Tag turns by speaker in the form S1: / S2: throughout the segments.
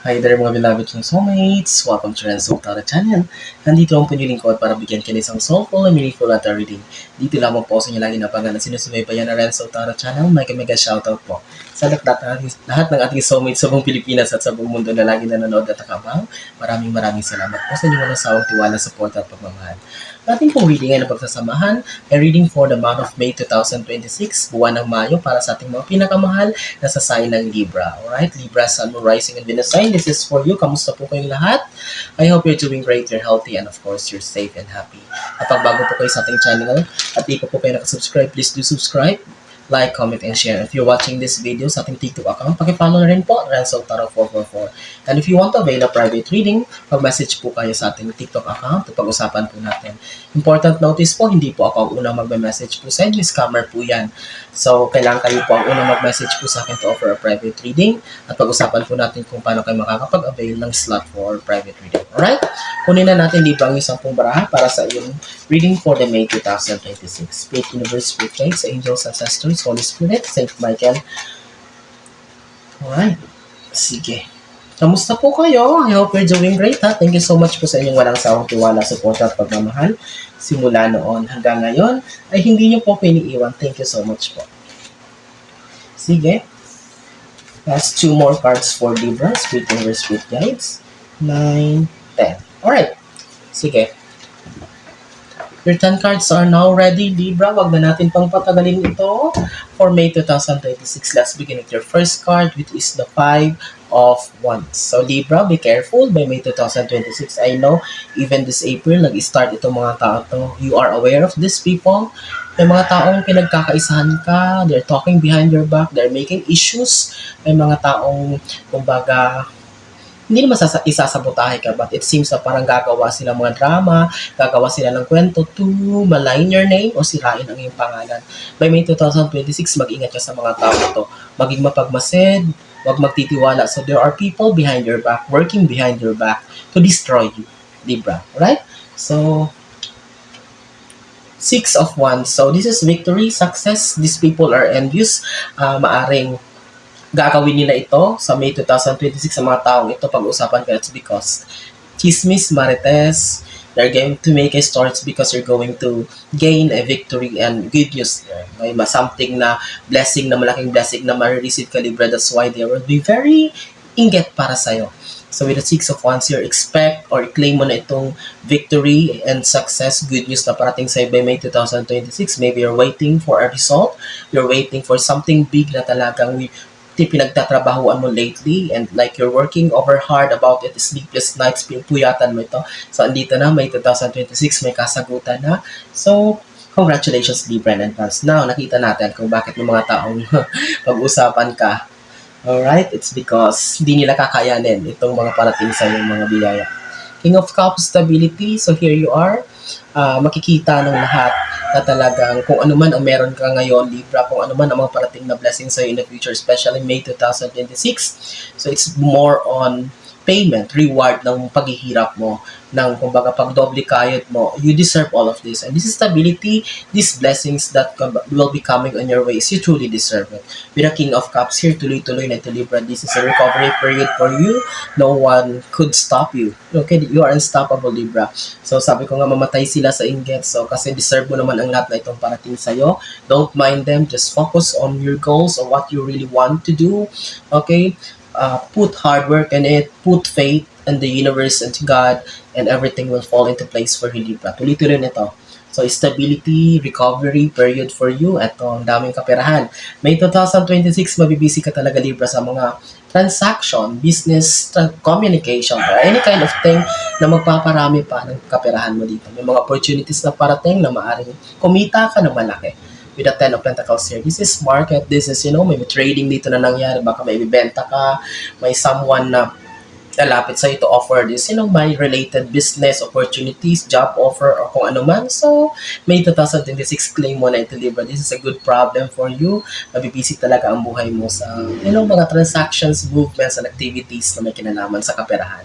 S1: Hi there mga beloved kong soulmates! Welcome to Renzo Tara Channel. Nandito ang punyuling ko para bigyan kayo ng isang soulful and meaningful letter reading. Dito lamang po sa inyo lagi napangan na sinusubaybayan na Renzo Tara Channel. Mega shoutout po sa lahat ng ating soulmates sa buong Pilipinas at sa buong mundo na lagi nanonood at nakabang. Maraming salamat po sa inyong walang sawang tiwala, support at pagmamahal. Ating pong reading ay napagsasamahan ay reading for the month of May 2026, buwan ng Mayo para sa ating mga pinakamahal na sa sign ng Libra. Alright, Libra, Sun, Moon, Rising, and Venus sign. This is for you. Kamusta po kayong lahat? I hope you're doing great, you're healthy, and of course, you're safe and happy. At pag bago po kayo sa ating channel at di pa po kayo nakasubscribe, please do subscribe, like, comment, and share. If you're watching this video sa ating TikTok account, pakifollow na rin po, Renzo Taro 444. And if you want to avail a private reading, mag-message po kayo sa ating TikTok account at pag-usapan po natin. Important notice po, hindi po ako ang unang mag-message po sa inyo, scammer po yan. So, kailangan kayo po ang unang mag-message po sa akin to offer a private reading at pag-usapan po natin kung paano kayo makakapag-avail ng slot for private reading. Alright? Kunin na natin libre ang isang pong baraha para sa iyong reading for the May 2026. Faith Universe, Spirit Guides, Angels, Ancestors, Holy Spirit, Saint Michael. Alright. Sige. Kamusta po kayo? I hope you're doing great, ha? Thank you so much po sa inyong walang sawang tiwala, support at pagmamahal. Simula noon hanggang ngayon ay hindi niyo po iniiwan. Thank you so much po. Sige. Last two more cards for Libra, Spirit Universe, Spirit Guides. 9, 10. Alright. Sige. Your 10 cards are now ready, Libra. Wag na natin pang patagalin ito. For May 2026, let's begin with your first card, which is the 5 of Wands. So, Libra, be careful by May 2026. I know, even this April, nag-start itong mga tao to. You are aware of these people. May mga taong pinagkakaisahan ka. They're talking behind your back. They're making issues. May mga taong, kumbaga, hindi naman isasabotahe ka, but it seems na parang gagawa sila mga drama, gagawa sila ng kwento to malign your name o sirain ang iyong pangalan. By May 2026, mag-ingat ka sa mga tao to. Maging mapagmasid, huwag magtitiwala. So there are people behind your back, working behind your back to destroy you, Libra. Right? So, 6 of Wands. So this is victory, success. These people are envious. Maaring gagawin nila ito sa May 2026 sa mga taong ito pag-usapan ka. It's because chismis, marites, they're going to make a story because you're going to gain a victory and good news. May something na blessing, na malaking blessing na ma-receive ka, Libra. That's why they will be very inget para sa'yo. So with the 6 of Wands here, expect or claim mo na itong victory and success, good news na parating sa'yo by May 2026. Maybe you're waiting for a result. You're waiting for something big na talagang pinagtatrabahuan mo lately and like you're working over hard about it, sleepless nights, puyatan mo ito. So, andito na, May 2026, may kasagutan na. So, congratulations, Libra in advance. Now, nakita natin kung bakit ng mga taong pag-usapan ka. Alright? It's because hindi nila kakayanin itong mga parating sa iyong mga biyaya. King of Cups, stability. So, here you are. Makikita ng lahat na talagang kung ano man ang meron ka ngayon, Libra, kung ano man ang mga parating na blessings sa'yo in the future, especially May 2026. So, it's more on payment, reward ng paghihirap mo, ng kumbaga pagdoble kayod mo. You deserve all of this. And this is stability, these blessings that will be coming on your ways, you truly deserve it. With the King of Cups here, tuloy-tuloy na ito, Libra. This is a recovery period for you. No one could stop you. Okay, you are unstoppable, Libra. So sabi ko nga, mamatay sila sa inggit. So kasi deserve mo naman ang lahat na itong parating sa'yo. Don't mind them. Just focus on your goals or what you really want to do. Okay? Put hard work in it, put faith in the universe and to God, and everything will fall into place for you, Libra. Tuloy-tuloy nito. So, stability, recovery period for you. Ito, ang daming kaperahan. May 2026, mabibisi ka talaga, Libra, sa mga transaction, business, communication, or any kind of thing na magpaparami pa ng kaperahan mo dito. May mga opportunities na parating na maaaring kumita ka ng malaki. With the 10 of Pentacles here. This is market. This is, may trading dito na nangyari. Baka may ibibenta ka. May someone na lalapit sa'yo to offer this, may related business opportunities, job offer, or kung ano man. So, May 2026, claim mo na ito, Libra. This is a good problem for you. Mabibisi talaga ang buhay mo sa, mga transactions, movements, and activities na may kinalaman sa kaperahan.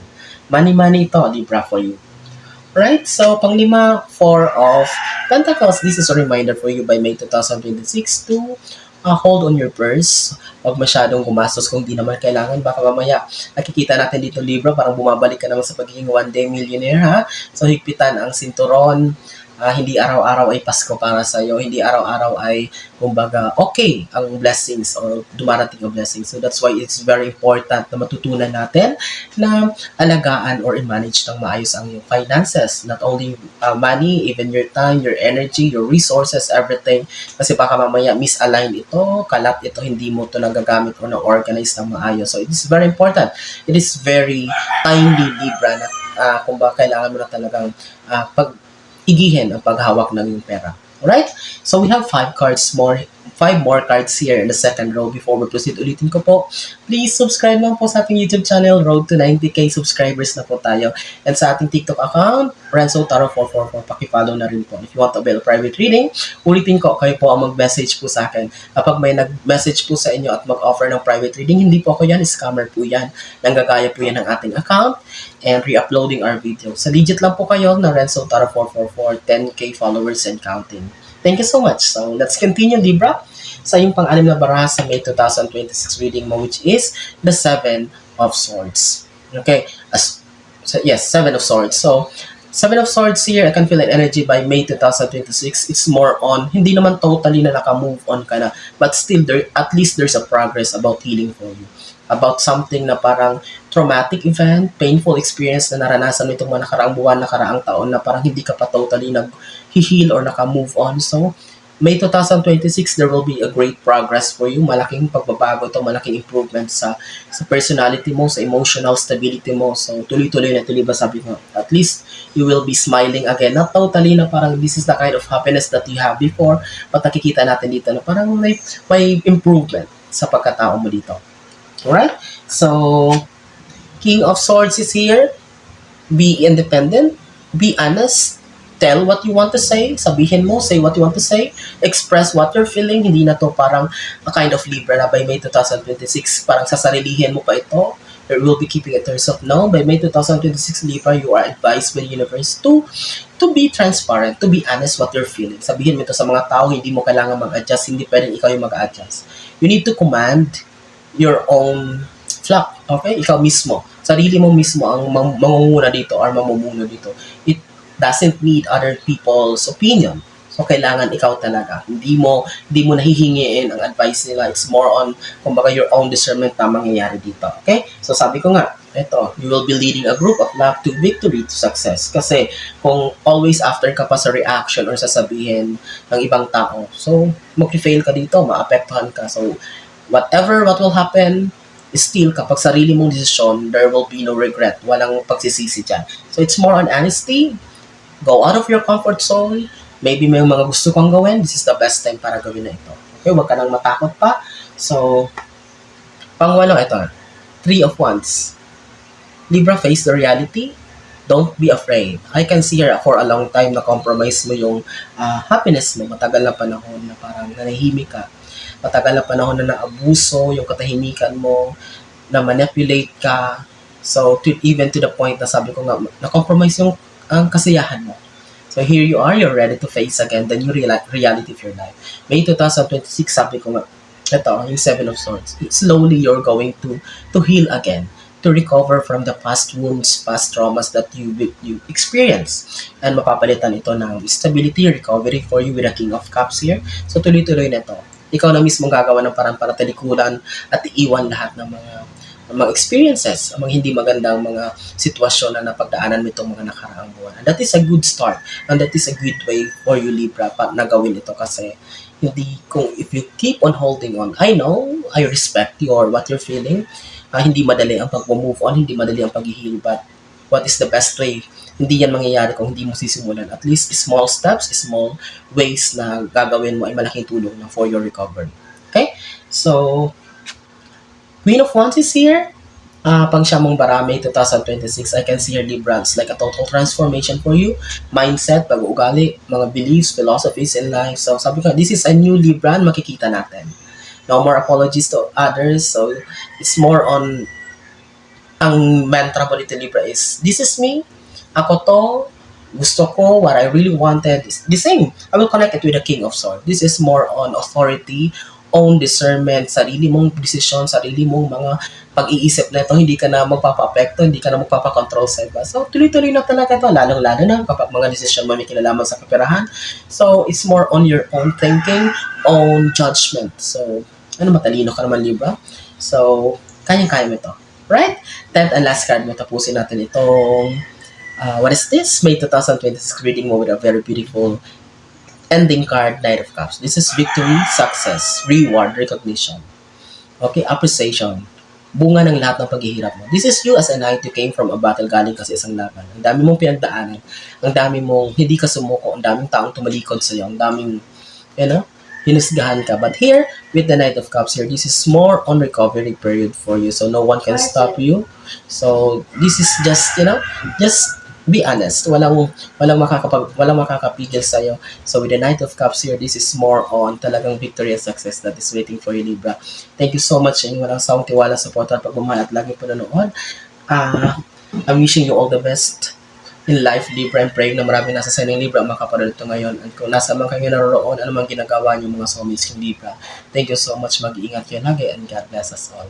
S1: Money ito, Libra, for you. Right? So, panglima, 4 of Pentacles. This is a reminder for you by May 2026 to hold on your purse. Huwag masyadong gumastos kung di naman kailangan. Baka mamaya, nakikita natin dito Libra, parang bumabalik ka naman sa pagiging one day millionaire ha. So higpitan ang sinturon. Hindi araw-araw ay Pasko para sa iyo. Hindi araw-araw ay, kumbaga, okay ang blessings or dumarating ang blessings. So that's why it's very important na matutunan natin na alagaan or i-manage ng maayos ang iyong finances. Not only money, even your time, your energy, your resources, everything. Kasi baka mamaya misalign ito, kalat ito, hindi mo ito nagagamit o na-organize ng maayos. So it is very important. It is very timely, Libra, na kung ba kailangan mo na talagang igihin ang paghawak ng iyong pera. Alright? So we have 5 more cards here in the second row. Before we proceed, ulitin ko po, please subscribe lang po sa ating YouTube channel. Road to 90k subscribers na po tayo. And sa ating TikTok account, Renzo Taro 444, pakifollow na rin po. If you want to avail private reading, ulitin ko, kayo po ang mag-message po sa akin. Kapag may nag-message po sa inyo at mag-offer ng private reading, hindi po ako yan, scammer po yan. Nanggagaya po yan ng ating account and re-uploading our video. Sa legit lang po kayo na Renzo Taro 444, 10k followers and counting. Thank you so much. So, let's continue, Libra, sa yung pang-anim na baraha sa May 2026 reading mo, which is the 7 of Swords. Okay? Yes, 7 of Swords. So, 7 of Swords here, I can feel that energy by May 2026. It's more on, hindi naman totally na naka-move on ka na, but still, at least there's a progress about healing for you. About something na parang traumatic event, painful experience na naranasan mo itong mga nakaraang buwan, nakaraang taon na parang hindi ka pa totally nag-heal or naka-move on. So, May 2026, there will be a great progress for you. Malaking pagbabago ito, malaking improvement sa personality mo, sa emotional stability mo. So, tuloy-tuloy na tuloy ba sabi ko, at least you will be smiling again. Not totally na parang this is the kind of happiness that you have before, but nakikita natin dito na parang may improvement sa pagkatao mo dito. Alright? So, King of Swords is here. Be independent. Be honest. Tell what you want to say. Sabihin mo. Say what you want to say. Express what you're feeling. Hindi na to parang a kind of Libra na by May 2026. Parang sasarilihin mo pa ito. You will be keeping it to yourself. No, by May 2026 Libra, you are advised by the universe to be transparent, to be honest what you're feeling. Sabihin mo ito sa mga tao. Hindi mo kailangan mag-adjust. Hindi pwedeng ikaw yung mag-adjust. You need to command your own flock. Okay? Ikaw mismo. Sarili mo mismo ang mangunguna dito or mamumuno dito. It doesn't need other people's opinion. So, kailangan ikaw talaga. Hindi mo nahihingiin ang advice nila. It's more on, kumbaga, your own discernment na mangyayari dito. Okay? So, sabi ko nga, ito, you will be leading a group of luck to victory, to success. Kasi, kung always after ka pa sa reaction or sasabihin ng ibang tao, so, mag-fail ka dito, maapektuhan ka. So, what will happen, still, kapag sarili mong desisyon, there will be no regret. Walang pagsisisi dyan. So, it's more on honesty. Go out of your comfort zone. Maybe may mga gusto kang gawin. This is the best time para gawin na ito. Okay, huwag ka nang matakot pa. So, pangwalo, ito. 3 of Wands. Libra, face the reality. Don't be afraid. I can see here for a long time na compromise mo yung happiness mo. Matagal na panahon na parang nanahimik ka. Matagal na panahon na naabuso yung katahimikan mo, na manipulate ka. So, even to the point na sabi ko nga, na-compromise yung ang kasiyahan mo. So, here you are, you're ready to face again the new reality of your life. May 2026, sabi ko nga, ito, yung 7 of Swords. Slowly, you're going to heal again, to recover from the past wounds, past traumas that you experience. And mapapalitan ito ng stability, recovery for you with the King of Cups here. So, tuloy-tuloy na ito. Ikaw na mismo gagawa ng parang para talikuran at iiwan lahat ng mga experiences, ang mga hindi magandang mga sitwasyon na napagdaanan mo itong mga nakaraang buwan. And that is a good start. And that is a good way for you, Libra, na gawin ito kasi if you keep on holding on, I know, I respect what you're feeling. Hindi madali ang pag-move on, hindi madali ang pag-heal, but what is the best way? Hindi yan mangyayari kung hindi mo sisimulan. At least small steps, small ways na gagawin mo ay malaking tulong na for your recovery. Okay? So, Queen of Wands is here. Pang-siyamong Barame 2026. I can see here, Libra, it's like a total transformation for you. Mindset, pag-uugali, mga beliefs, philosophies in life. So, sabi ko, this is a new Libra, makikita natin. No more apologies to others. So, it's more on, ang mantra mo dito, Libra, is, this is me. Ako to, gusto ko, what I really wanted is the same. I will connect it with the King of Swords. This is more on authority, own discernment, sarili mong desisyon, sarili mong mga pag-iisip na ito, hindi ka na magpapa-apekto, hindi ka na magpapa-control sa iba. So, tuloy-tuloy na talaga ito, lalong-lalo na kapag mga desisyon mo may kinalaman sa kaperahan. So, it's more on your own thinking, own judgment. So, matalino ka naman, Libra. So, kayang-kaya mo ito. Right? 10th and last card mo, tapusin natin itong what is this? May 2026 reading mo with a very beautiful ending card, Knight of Cups. This is victory, success, reward, recognition. Okay, appreciation. Bunga ng lahat ng paghihirap mo. This is you as a knight. You came from a battle, galing ka sa isang laban. Ang dami mong pinagdaanan. Ang dami mong hindi ka sumuko. Ang daming taong tumalikod sa iyo. Ang daming, hinusgahan ka. But here, with the Knight of Cups here, this is more on recovery period for you. So, no one can stop you. So, this is just, just be honest. Walang makakapigil sa iyo. So, with the Knight of Cups here, this is more on talagang victory and success that is waiting for you, Libra. Thank you so much sa inyong walang sawang tiwala, support at pagmamahal at laging panonood. I'm wishing you all the best in life, Libra. I'm praying na maraming nasa sa inyong Libra ang makapanood ito ngayon. At kung nasa man kayo naroon, ano man ginagawa niyo mga soulmates yung Libra. Thank you so much. Mag-iingat kayo lagi and God bless us all.